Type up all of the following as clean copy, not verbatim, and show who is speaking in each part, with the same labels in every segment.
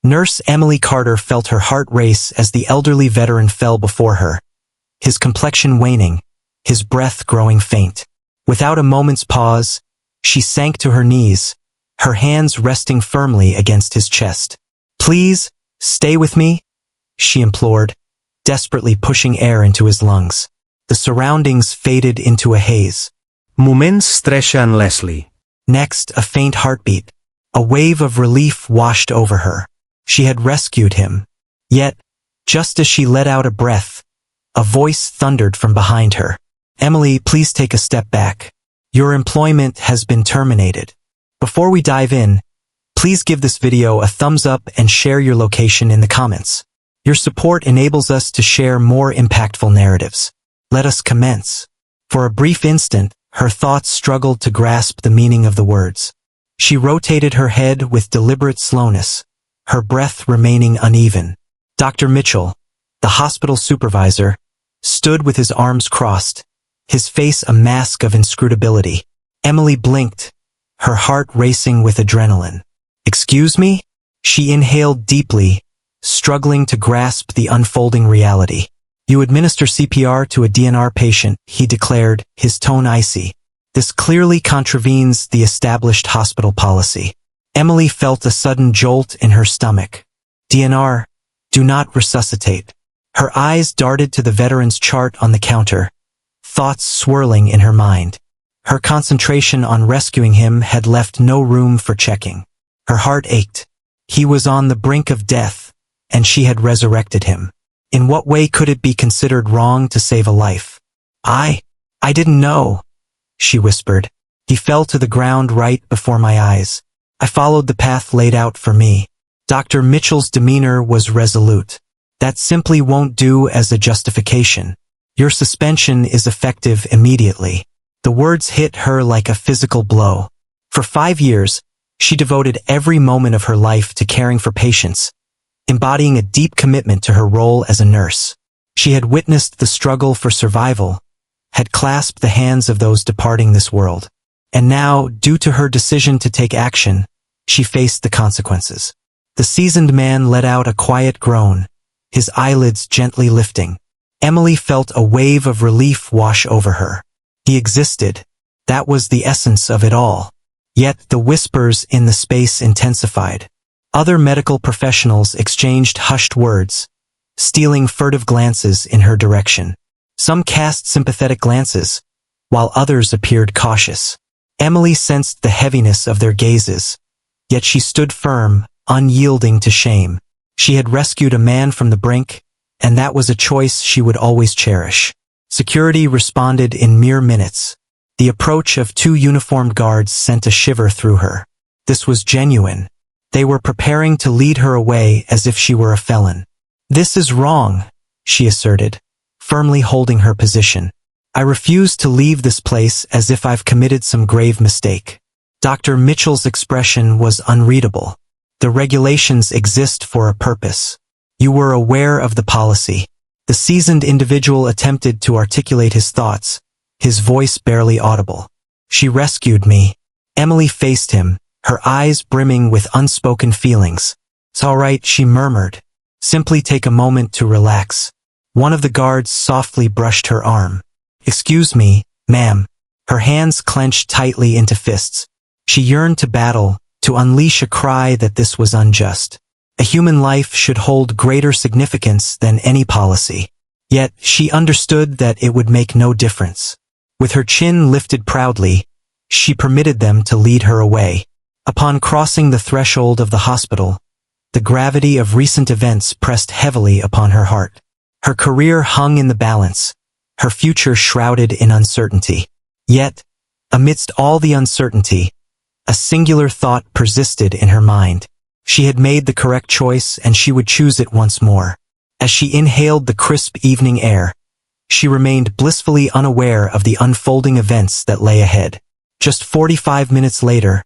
Speaker 1: Nurse Emily Carter felt her heart race as the elderly veteran fell before her, his complexion waning, his breath growing faint. Without a moment's pause, she sank to her knees, her hands resting firmly against his chest. "Please, stay with me," she implored, desperately pushing air into his lungs. The surroundings faded into a haze.
Speaker 2: Moments stressan Leslie.
Speaker 1: Next, a faint heartbeat. A wave of relief washed over her. She had rescued him. Yet, just as she let out a breath, a voice thundered from behind her. "Emily, please take a step back. Your employment has been terminated." Before we dive in, please give this video a thumbs up and share your location in the comments. Your support enables us to share more impactful narratives. Let us commence. For a brief instant, her thoughts struggled to grasp the meaning of the words. She rotated her head with deliberate slowness, her breath remaining uneven. Dr. Mitchell, the hospital supervisor, stood with his arms crossed, his face a mask of inscrutability. Emily blinked, her heart racing with adrenaline. "Excuse me?" She inhaled deeply, struggling to grasp the unfolding reality. "You administer CPR to a DNR patient," he declared, his tone icy. "This clearly contravenes the established hospital policy." Emily felt a sudden jolt in her stomach. "DNR, do not resuscitate." Her eyes darted to the veteran's chart on the counter, thoughts swirling in her mind. Her concentration on rescuing him had left no room for checking. Her heart ached. He was on the brink of death, and she had resurrected him. In what way could it be considered wrong to save a life? I didn't know," she whispered. "He fell to the ground right before my eyes. I followed the path laid out for me." Dr. Mitchell's demeanor was resolute. "That simply won't do as a justification. Your suspension is effective immediately." The words hit her like a physical blow. For 5 years, she devoted every moment of her life to caring for patients, embodying a deep commitment to her role as a nurse. She had witnessed the struggle for survival, had clasped the hands of those departing this world. And now, due to her decision to take action, she faced the consequences. The seasoned man let out a quiet groan, his eyelids gently lifting. Emily felt a wave of relief wash over her. He existed. That was the essence of it all. Yet the whispers in the space intensified. Other medical professionals exchanged hushed words, stealing furtive glances in her direction. Some cast sympathetic glances, while others appeared cautious. Emily sensed the heaviness of their gazes, yet she stood firm, unyielding to shame. She had rescued a man from the brink, and that was a choice she would always cherish. Security responded in mere minutes. The approach of 2 uniformed guards sent a shiver through her. This was genuine. They were preparing to lead her away as if she were a felon. "This is wrong," she asserted, firmly holding her position. "I refuse to leave this place as if I've committed some grave mistake." Dr. Mitchell's expression was unreadable. "The regulations exist for a purpose. You were aware of the policy." The seasoned individual attempted to articulate his thoughts, his voice barely audible. "She rescued me." Emily faced him, her eyes brimming with unspoken feelings. "It's all right," she murmured. "Simply take a moment to relax." One of the guards softly brushed her arm. "Excuse me, ma'am." Her hands clenched tightly into fists. She yearned to battle, to unleash a cry that this was unjust. A human life should hold greater significance than any policy. Yet she understood that it would make no difference. With her chin lifted proudly, she permitted them to lead her away. Upon crossing the threshold of the hospital, the gravity of recent events pressed heavily upon her heart. Her career hung in the balance, her future shrouded in uncertainty. Yet, amidst all the uncertainty, a singular thought persisted in her mind. She had made the correct choice and she would choose it once more. As she inhaled the crisp evening air, she remained blissfully unaware of the unfolding events that lay ahead. Just 45 minutes later,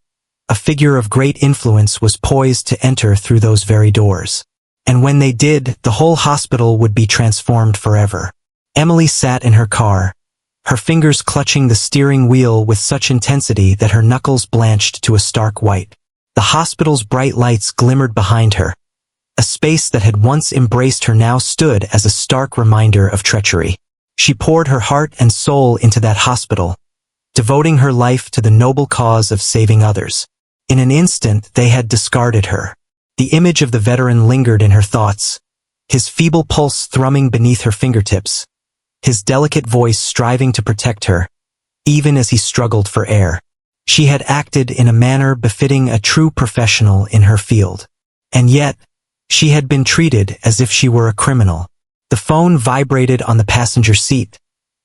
Speaker 1: a figure of great influence was poised to enter through those very doors. And when they did, the whole hospital would be transformed forever. Emily sat in her car, her fingers clutching the steering wheel with such intensity that her knuckles blanched to a stark white. The hospital's bright lights glimmered behind her, A space that had once embraced her now stood as a stark reminder of treachery. She poured her heart and soul into that hospital, devoting her life to the noble cause of saving others. In an instant, they had discarded her. The image of the veteran lingered in her thoughts, his feeble pulse thrumming beneath her fingertips, his delicate voice striving to protect her, even as he struggled for air. She had acted in a manner befitting a true professional in her field. And yet, she had been treated as if she were a criminal. The phone vibrated on the passenger seat,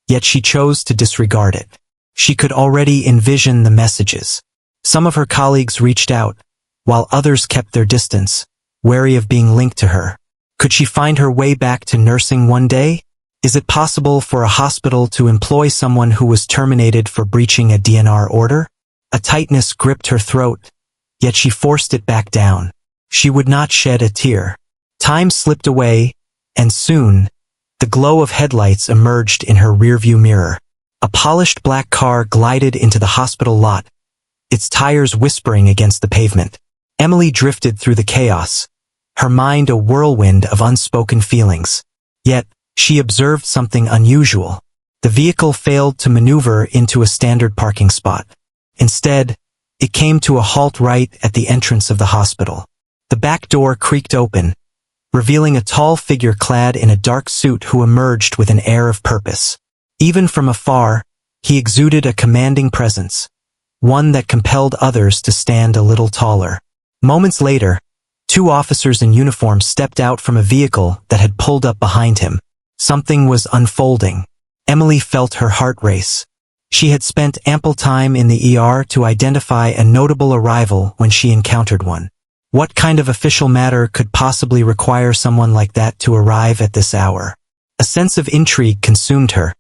Speaker 1: yet she chose to disregard it. She could already envision the messages. Some of her colleagues reached out, while others kept their distance, wary of being linked to her. Could she find her way back to nursing one day? Is it possible for a hospital to employ someone who was terminated for breaching a DNR order? A tightness gripped her throat, yet she forced it back down. She would not shed a tear. Time slipped away, and soon, the glow of headlights emerged in her rearview mirror. A polished black car glided into the hospital lot, its tires whispering against the pavement. Emily drifted through the chaos, her mind a whirlwind of unspoken feelings. Yet, she observed something unusual. The vehicle failed to maneuver into a standard parking spot. Instead, it came to a halt right at the entrance of the hospital. The back door creaked open, revealing a tall figure clad in a dark suit who emerged with an air of purpose. Even from afar, he exuded a commanding presence, one that compelled others to stand a little taller. Moments later, two officers in uniform stepped out from a vehicle that had pulled up behind him. Something was unfolding. Emily felt her heart race. She had spent ample time in the ER to identify a notable arrival when she encountered one. What kind of official matter could possibly require someone like that to arrive at this hour? A sense of intrigue consumed her.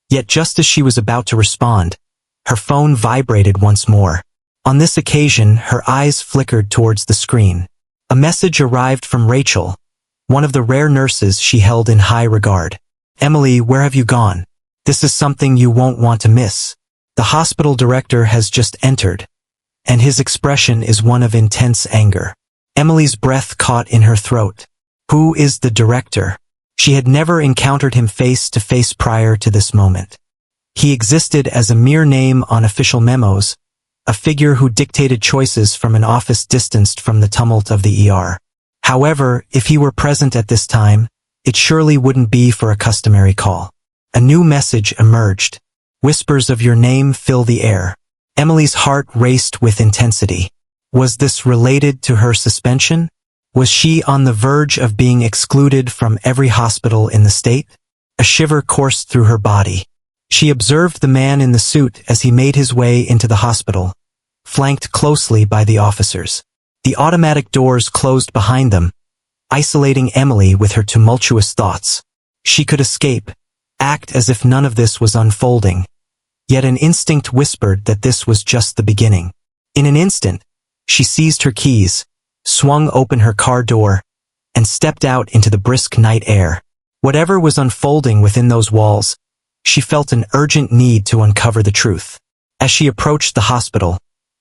Speaker 1: Yet just as she was about to respond, her phone vibrated once more. On this occasion, her eyes flickered towards the screen. A message arrived from Rachel, one of the rare nurses she held in high regard. "Emily, where have you gone? This is something you won't want to miss. The hospital director has just entered, and his expression is one of intense anger." Emily's breath caught in her throat. Who is the director? She had never encountered him face to face prior to this moment. He existed as a mere name on official memos, a figure who dictated choices from an office distanced from the tumult of the ER. However, if he were present at this time, it surely wouldn't be for a customary call. A new message emerged. Whispers of your name fill the air. Emily's heart raced with intensity. Was this related to her suspension? Was she on the verge of being excluded from every hospital in the state? A shiver coursed through her body. She observed the man in the suit as he made his way into the hospital, flanked closely by the officers. The automatic doors closed behind them, isolating Emily with her tumultuous thoughts. She could escape, act as if none of this was unfolding. Yet an instinct whispered that this was just the beginning. In an instant, she seized her keys, swung open her car door, and stepped out into the brisk night air. Whatever was unfolding within those walls, she felt an urgent need to uncover the truth. As she approached the hospital,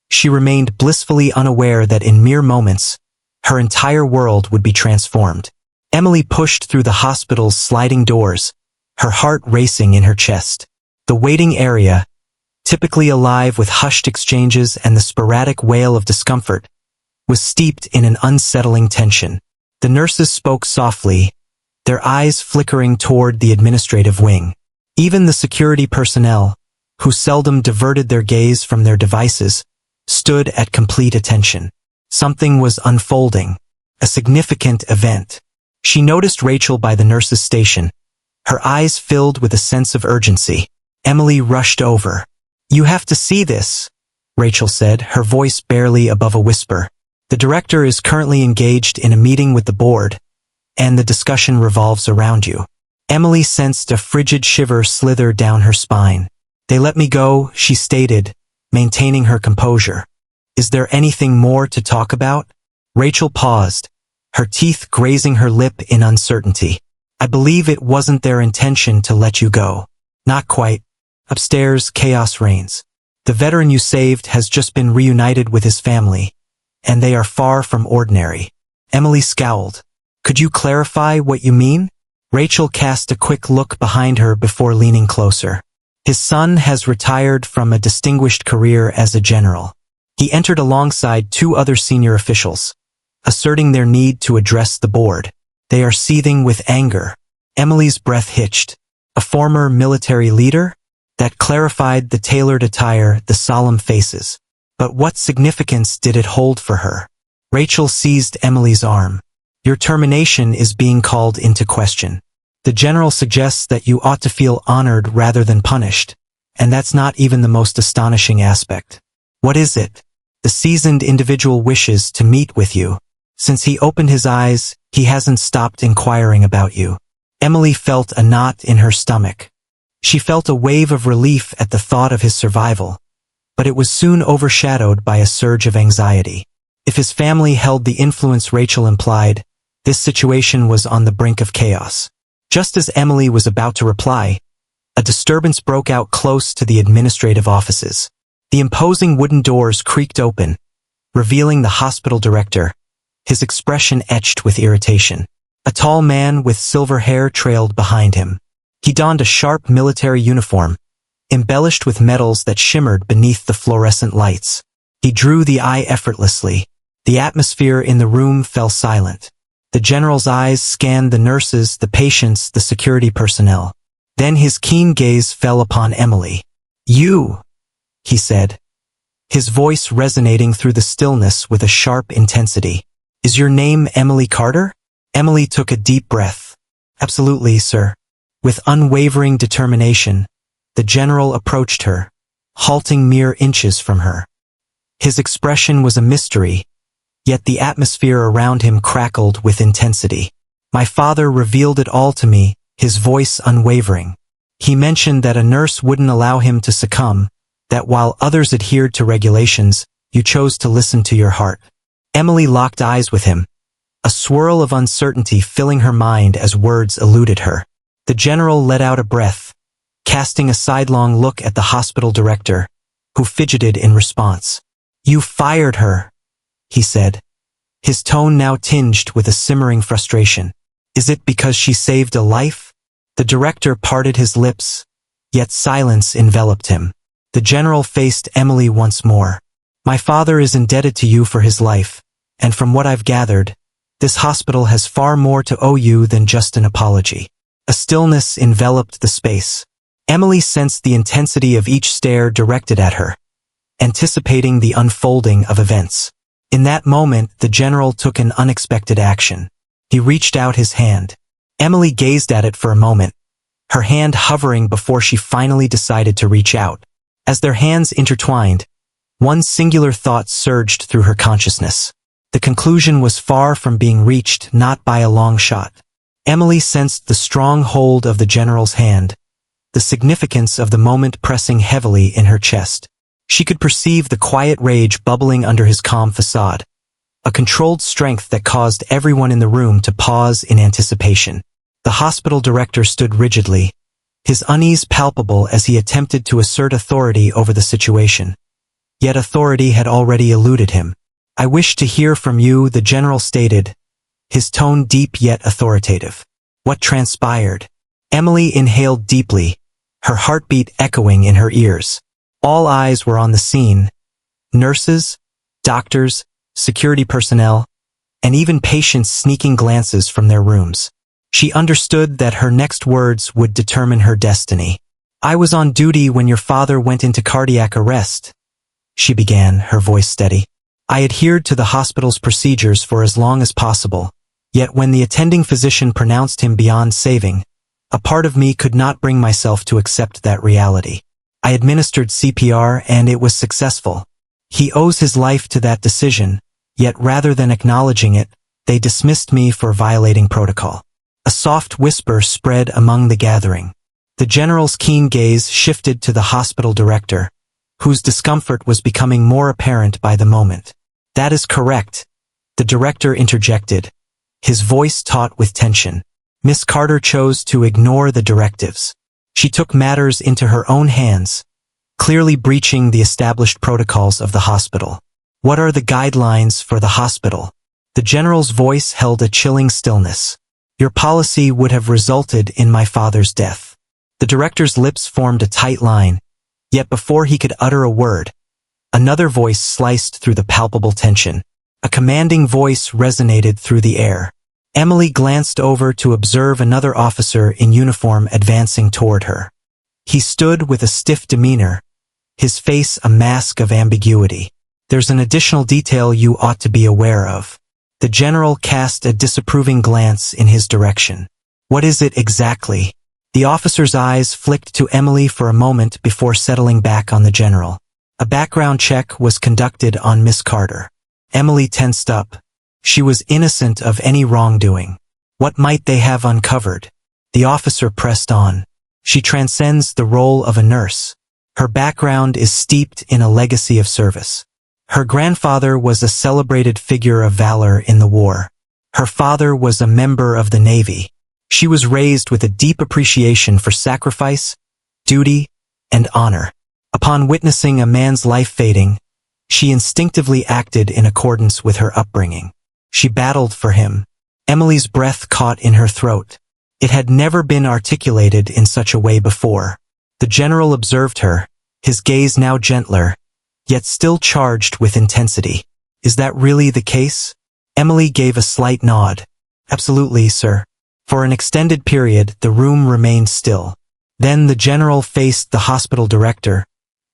Speaker 1: she remained blissfully unaware that in mere moments, her entire world would be transformed. Emily pushed through the hospital's sliding doors, her heart racing in her chest. The waiting area, typically alive with hushed exchanges and the sporadic wail of discomfort, was steeped in an unsettling tension. The nurses spoke softly, their eyes flickering toward the administrative wing. Even the security personnel, who seldom diverted their gaze from their devices, stood at complete attention. Something was unfolding, a significant event. She noticed Rachel by the nurses' station, her eyes filled with a sense of urgency. Emily rushed over. "You have to see this," Rachel said, her voice barely above a whisper. "The director is currently engaged in a meeting with the board, and the discussion revolves around you." Emily sensed a frigid shiver slither down her spine. "They let me go," she stated, maintaining her composure. "Is there anything more to talk about?" Rachel paused, her teeth grazing her lip in uncertainty. "I believe it wasn't their intention to let you go." "Not quite. Upstairs, chaos reigns. The veteran you saved has just been reunited with his family, and they are far from ordinary." Emily scowled. Could you clarify what you mean? Rachel cast a quick look behind her before leaning closer. His son has retired from a distinguished career as a general. He entered alongside two other senior officials, asserting their need to address the board. They are seething with anger. Emily's breath hitched. A former military leader? That clarified the tailored attire, the solemn faces. But what significance did it hold for her? Rachel seized Emily's arm. Your termination is being called into question. The general suggests that you ought to feel honored rather than punished, and that's not even the most astonishing aspect. What is it? The seasoned individual wishes to meet with you. Since he opened his eyes, he hasn't stopped inquiring about you. Emily felt a knot in her stomach. She felt a wave of relief at the thought of his survival, but it was soon overshadowed by a surge of anxiety. If his family held the influence Rachel implied, this situation was on the brink of chaos. Just as Emily was about to reply, a disturbance broke out close to the administrative offices. The imposing wooden doors creaked open, revealing the hospital director, his expression etched with irritation. A tall man with silver hair trailed behind him. He donned a sharp military uniform, embellished with medals that shimmered beneath the fluorescent lights. He drew the eye effortlessly. The atmosphere in the room fell silent. The general's eyes scanned the nurses, the patients, the security personnel. Then his keen gaze fell upon Emily. You, he said, his voice resonating through the stillness with a sharp intensity. Is your name Emily Carter? Emily took a deep breath. Absolutely, sir. With unwavering determination, the general approached her, halting mere inches from her. His expression was a mystery, yet the atmosphere around him crackled with intensity. My father revealed it all to me, his voice unwavering. He mentioned that a nurse wouldn't allow him to succumb, that while others adhered to regulations, you chose to listen to your heart. Emily locked eyes with him, a swirl of uncertainty filling her mind as words eluded her. The general let out a breath, casting a sidelong look at the hospital director, who fidgeted in response. You fired her, he said, his tone now tinged with a simmering frustration. Is it because she saved a life? The director parted his lips, yet silence enveloped him. The general faced Emily once more. My father is indebted to you for his life, and from what I've gathered, this hospital has far more to owe you than just an apology. A stillness enveloped the space. Emily sensed the intensity of each stare directed at her, anticipating the unfolding of events. In that moment, the general took an unexpected action. He reached out his hand. Emily gazed at it for a moment, her hand hovering before she finally decided to reach out. As their hands intertwined, one singular thought surged through her consciousness. The conclusion was far from being reached, not by a long shot. Emily sensed the strong hold of the general's hand, the significance of the moment pressing heavily in her chest. She could perceive the quiet rage bubbling under his calm facade, a controlled strength that caused everyone in the room to pause in anticipation. The hospital director stood rigidly, his unease palpable as he attempted to assert authority over the situation. Yet authority had already eluded him. I wish to hear from you, the general stated, his tone deep yet authoritative. What transpired? Emily inhaled deeply, her heartbeat echoing in her ears. All eyes were on the scene. Nurses, doctors, security personnel, and even patients sneaking glances from their rooms. She understood that her next words would determine her destiny. I was on duty when your father went into cardiac arrest, she began, her voice steady. I adhered to the hospital's procedures for as long as possible, yet when the attending physician pronounced him beyond saving, a part of me could not bring myself to accept that reality. I administered CPR and it was successful. He owes his life to that decision, yet rather than acknowledging it, they dismissed me for violating protocol. A soft whisper spread among the gathering. The general's keen gaze shifted to the hospital director, whose discomfort was becoming more apparent by the moment. That is correct, the director interjected, his voice taut with tension. Miss Carter chose to ignore the directives. She took matters into her own hands, clearly breaching the established protocols of the hospital. What are the guidelines for the hospital? The general's voice held a chilling stillness. Your policy would have resulted in my father's death. The director's lips formed a tight line, yet before he could utter a word, another voice sliced through the palpable tension. A commanding voice resonated through the air. Emily glanced over to observe another officer in uniform advancing toward her. He stood with a stiff demeanor, his face a mask of ambiguity. There's an additional detail you ought to be aware of. The general cast a disapproving glance in his direction. What is it exactly? The officer's eyes flicked to Emily for a moment before settling back on the general. A background check was conducted on Miss Carter. Emily tensed up. She was innocent of any wrongdoing. What might they have uncovered? The officer pressed on. She transcends the role of a nurse. Her background is steeped in a legacy of service. Her grandfather was a celebrated figure of valor in the war. Her father was a member of the Navy. She was raised with a deep appreciation for sacrifice, duty, and honor. Upon witnessing a man's life fading, she instinctively acted in accordance with her upbringing. She battled for him. Emily's breath caught in her throat. It had never been articulated in such a way before. The general observed her, his gaze now gentler, yet still charged with intensity. Is that really the case? Emily gave a slight nod. Absolutely, sir. For an extended period, the room remained still. Then the general faced the hospital director,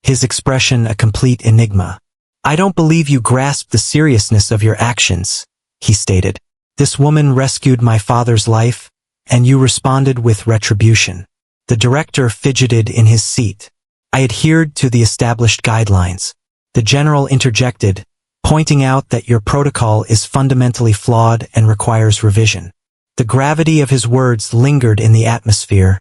Speaker 1: his expression a complete enigma. I don't believe you grasp the seriousness of your actions, he stated. This woman rescued my father's life, and you responded with retribution. The director fidgeted in his seat. I adhered to the established guidelines. The general interjected, pointing out that your protocol is fundamentally flawed and requires revision. The gravity of his words lingered in the atmosphere,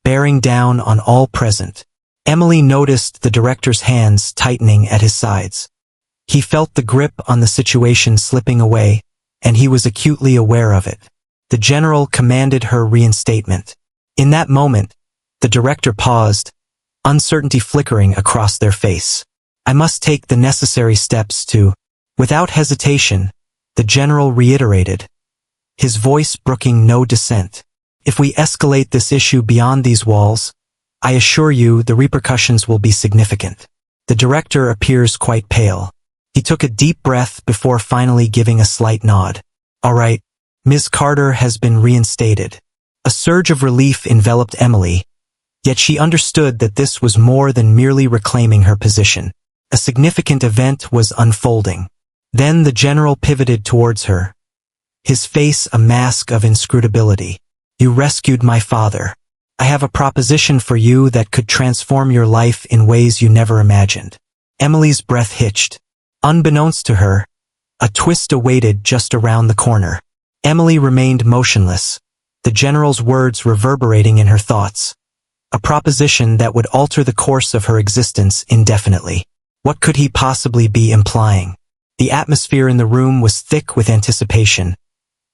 Speaker 1: bearing down on all present. Emily noticed the director's hands tightening at his sides. He felt the grip on the situation slipping away, and he was acutely aware of it. The general commanded her reinstatement. In that moment, the director paused, uncertainty flickering across their face. I must take the necessary steps to... Without hesitation, the general reiterated, his voice brooking no dissent. If we escalate this issue beyond these walls, I assure you the repercussions will be significant. The director appears quite pale. He took a deep breath before finally giving a slight nod. All right, Ms. Carter has been reinstated. A surge of relief enveloped Emily, yet she understood that this was more than merely reclaiming her position. A significant event was unfolding. Then the general pivoted towards her, his face a mask of inscrutability. You rescued my father. I have a proposition for you that could transform your life in ways you never imagined. Emily's breath hitched. Unbeknownst to her, a twist awaited just around the corner. Emily remained motionless, the general's words reverberating in her thoughts. A proposition that would alter the course of her existence indefinitely. What could he possibly be implying? The atmosphere in the room was thick with anticipation.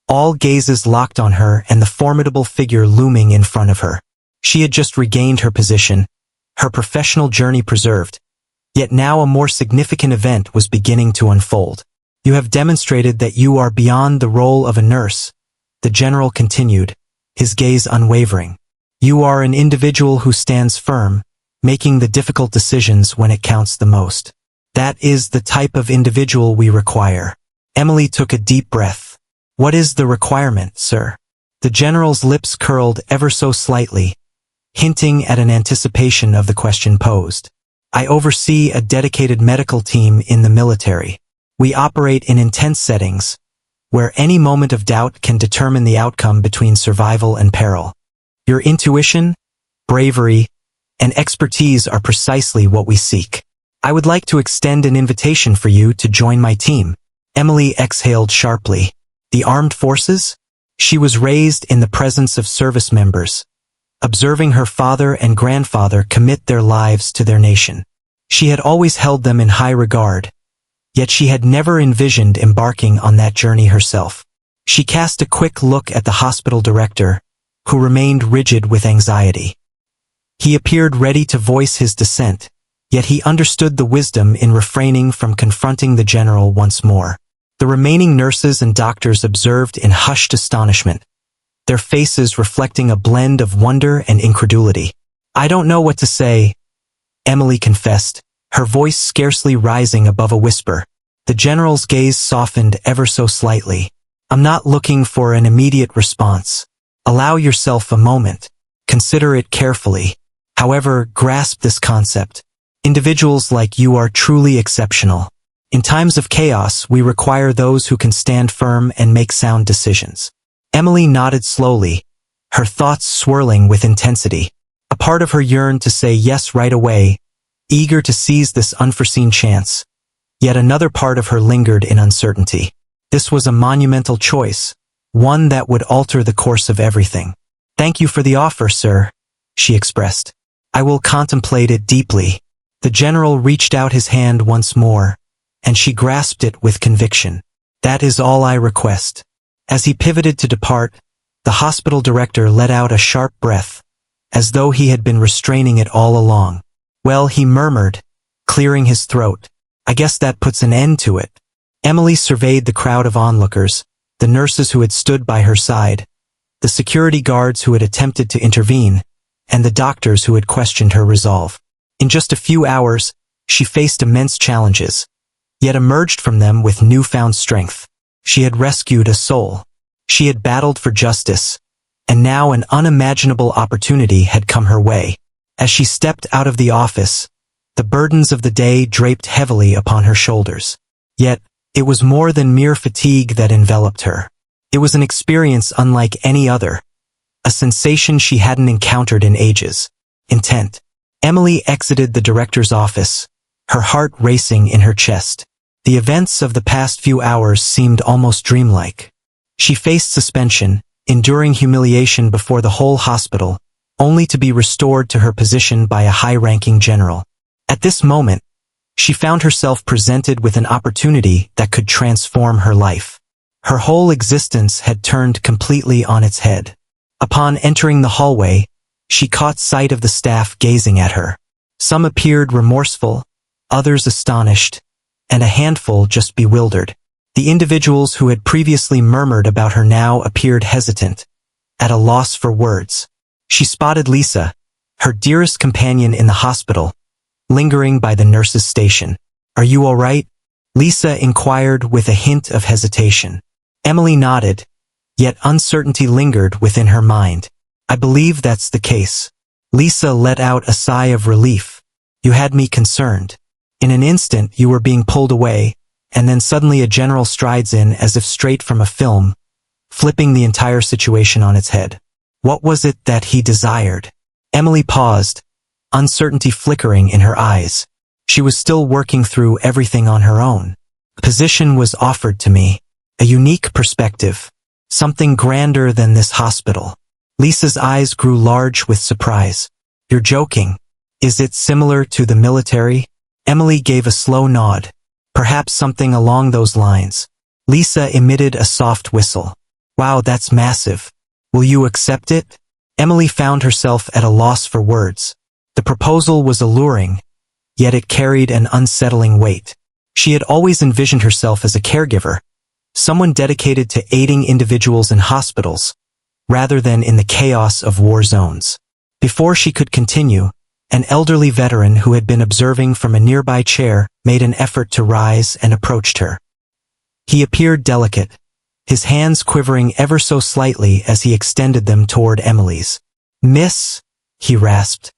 Speaker 1: All gazes locked on her and the formidable figure looming in front of her. She had just regained her position, her professional journey preserved. Yet now a more significant event was beginning to unfold. You have demonstrated that you are beyond the role of a nurse, the general continued, his gaze unwavering. You are an individual who stands firm, making the difficult decisions when it counts the most. That is the type of individual we require. Emily took a deep breath. What is the requirement, sir? The general's lips curled ever so slightly, hinting at an anticipation of the question posed. I oversee a dedicated medical team in the military. We operate in intense settings, where any moment of doubt can determine the outcome between survival and peril. Your intuition, bravery, and expertise are precisely what we seek. I would like to extend an invitation for you to join my team. Emily exhaled sharply. The armed forces? She was raised in the presence of service members, observing her father and grandfather commit their lives to their nation. She had always held them in high regard, yet she had never envisioned embarking on that journey herself. She cast a quick look at the hospital director, who remained rigid with anxiety. He appeared ready to voice his dissent, yet he understood the wisdom in refraining from confronting the general once more. The remaining nurses and doctors observed in hushed astonishment, their faces reflecting a blend of wonder and incredulity. "I don't know what to say," Emily confessed, her voice scarcely rising above a whisper. The general's gaze softened ever so slightly. "I'm not looking for an immediate response. Allow yourself a moment. Consider it carefully. However, grasp this concept. Individuals like you are truly exceptional. In times of chaos, we require those who can stand firm and make sound decisions." Emily nodded slowly, her thoughts swirling with intensity. A part of her yearned to say yes right away, eager to seize this unforeseen chance. Yet another part of her lingered in uncertainty. This was a monumental choice, one that would alter the course of everything. "Thank you for the offer, sir," she expressed. "I will contemplate it deeply." The general reached out his hand once more, and she grasped it with conviction. "That is all I request." As he pivoted to depart, the hospital director let out a sharp breath, as though he had been restraining it all along. "Well," he murmured, clearing his throat, "I guess that puts an end to it." Emily surveyed the crowd of onlookers, the nurses who had stood by her side, the security guards who had attempted to intervene, and the doctors who had questioned her resolve. In just a few hours, she faced immense challenges, yet emerged from them with newfound strength. She had rescued a soul. She had battled for justice, and now an unimaginable opportunity had come her way. As she stepped out of the office, the burdens of the day draped heavily upon her shoulders. Yet, it was more than mere fatigue that enveloped her. It was an experience unlike any other, a sensation she hadn't encountered in ages. Intent. Emily exited the director's office, her heart racing in her chest. The events of the past few hours seemed almost dreamlike. She faced suspension, enduring humiliation before the whole hospital, only to be restored to her position by a high-ranking general. At this moment, she found herself presented with an opportunity that could transform her life. Her whole existence had turned completely on its head. Upon entering the hallway, she caught sight of the staff gazing at her. Some appeared remorseful, others astonished, and a handful just bewildered. The individuals who had previously murmured about her now appeared hesitant, at a loss for words. She spotted Lisa, her dearest companion in the hospital, lingering by the nurse's station. "Are you all right?" Lisa inquired with a hint of hesitation. Emily nodded, yet uncertainty lingered within her mind. "I believe that's the case." Lisa let out a sigh of relief. "You had me concerned. In an instant you were being pulled away, and then suddenly a general strides in as if straight from a film, flipping the entire situation on its head. What was it that he desired?" Emily paused, uncertainty flickering in her eyes. She was still working through everything on her own. A position was offered to me, a unique perspective, something grander than this hospital. Lisa's eyes grew large with surprise. "You're joking. Is it similar to the military?" Emily gave a slow nod. "Perhaps something along those lines." Lisa emitted a soft whistle. "Wow, that's massive. Will you accept it?" Emily found herself at a loss for words. The proposal was alluring, yet it carried an unsettling weight. She had always envisioned herself as a caregiver, someone dedicated to aiding individuals in hospitals, rather than in the chaos of war zones. Before she could continue, an elderly veteran who had been observing from a nearby chair made an effort to rise and approached her. He appeared delicate, his hands quivering ever so slightly as he extended them toward Emily's. "Miss," he rasped,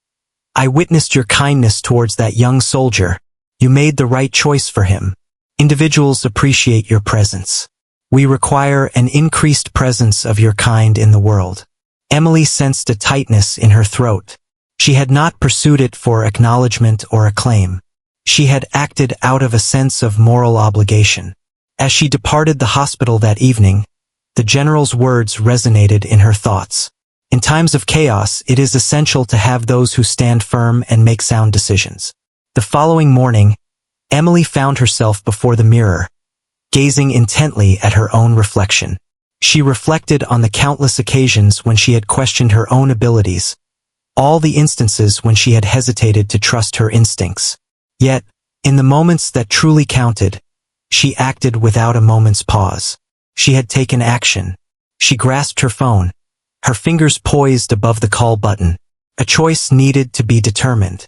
Speaker 1: "I witnessed your kindness towards that young soldier. You made the right choice for him. Individuals appreciate your presence. We require an increased presence of your kind in the world." Emily sensed a tightness in her throat. She had not pursued it for acknowledgement or acclaim. She had acted out of a sense of moral obligation. As she departed the hospital that evening, the general's words resonated in her thoughts. In times of chaos, it is essential to have those who stand firm and make sound decisions. The following morning, Emily found herself before the mirror, gazing intently at her own reflection. She reflected on the countless occasions when she had questioned her own abilities, all the instances when she had hesitated to trust her instincts. Yet, in the moments that truly counted, She acted without a moment's pause. She had taken action. She grasped her phone, her fingers poised above the call button. A choice needed to be determined.